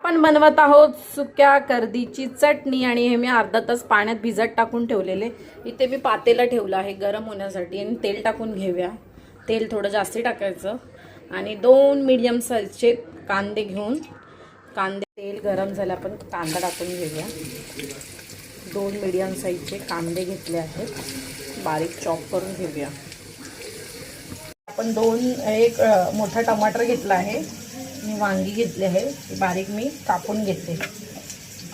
आपण बनवत आहोत सुक्या कर्दीची चटणी आणि हे मी अर्धा तास पाण्यात भिजत टाकून ठेवलेले. इथे मी पातेला ठेवलं आहे गरम होण्यासाठी आणि तेल टाकून घेऊया. तेल थोडं जास्ती टाकायचं आणि 2 मीडियम साईजचे कांदे घेऊन तेल गरम झालं आपण कांदा टाकून घेऊया. 2 मीडियम साईजचे कांदे घेतले आहेत, बारीक चॉप करून घेऊया. आपण एक मोठा टमाटर घेतला आहे, मी वांगी घेतले आहे, ते बारीक मी कापून घेतले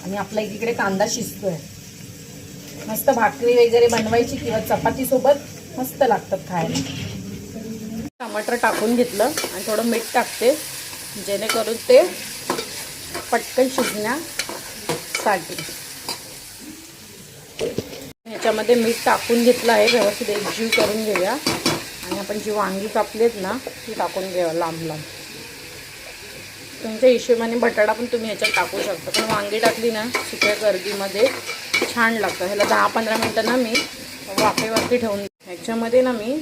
आणि आपला एकीकडे कांदा शिजतोय. मस्त भाकरी वगैरे बनवायची किंवा चपाती सोबत मस्त लागतात खायला. टमाटर टाकून घेतलं आणि थोडं मीठ टाकते जेणेकरून ते पटकन शिजण्यासाठी. ह्याच्यामध्ये मीठ टाकून घेतलं आहे, व्यवस्थित एकजीव करून घेऊया आणि आपण जी वांगी कापली आहेत ना ती टाकून घेऊया लांब लांब. तुमच्या हिशोबाने बटाटा पण तुम्ही ह्याच्यात टाकू शकता, पण वांगी टाकली ना सुक्या कर्दीमध्ये छान लागतं. ह्याला 10-15 मिनटं ना मी वाफेवरती ठेवून ह्याच्यामध्ये ना मी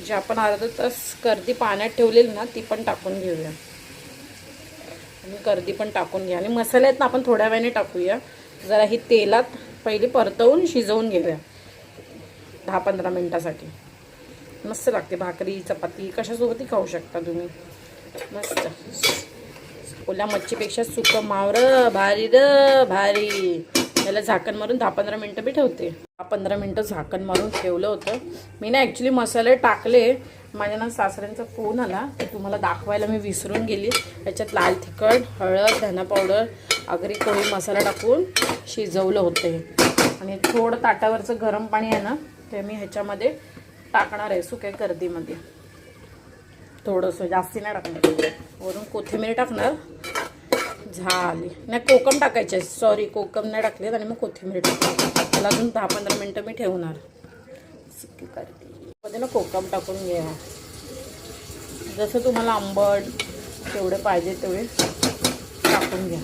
जे आपण अर्धा तास कर्दी पाण्यात ठेवलेली ना ती पण टाकून घेऊया आणि कर्दी पण टाकून घ्या आणि मसाले आहेत ना आपण थोड्या वेळाने टाकूया. जरा ही तेलात पहिले परतवून शिजवून घेऊया 10-15 मिनटासाठी. मस्त लागते, भाकरी चपाती कशासोबतही खाऊ शकता तुम्ही. मस्त ओल्या मच्छीपेक्षा सुकं मावरं भारी र भारी. याला झाकण मारून 10-15 मिनटं मी ठेवते. 15 मिनटं झाकण मारून ठेवलं होतं मी ना. ॲक्च्युली मसाले टाकले, माझ्या ना सासऱ्यांचा फोन आला ते तुम्हाला दाखवायला मी विसरून गेली. याच्यात लाल तिखट, हळद, धना पावडर, आगरी कोळी मसाला टाकून शिजवलं होतं आणि थोडं ताटावरचं गरम पाणी आहे ना ते मी ह्याच्यामध्ये टाकणार आहे सुक्या कर्दीमध्ये. थोडंसं जास्ती नाही टाकणार, वरून कोथिंबीर टाकणार. झाली नाही, कोकम टाकायचे, सॉरी कोकम नाही टाकलेत आणि मग कोथिंबीर टाकणार. त्याला अजून 10-15 मिनटं मी ठेवणार सुकी कर्दी मध्ये ना. कोकम टाकून घ्या, जसं तुम्हाला आंबट तेवढे पाहिजे तेवढे टाकून घ्या.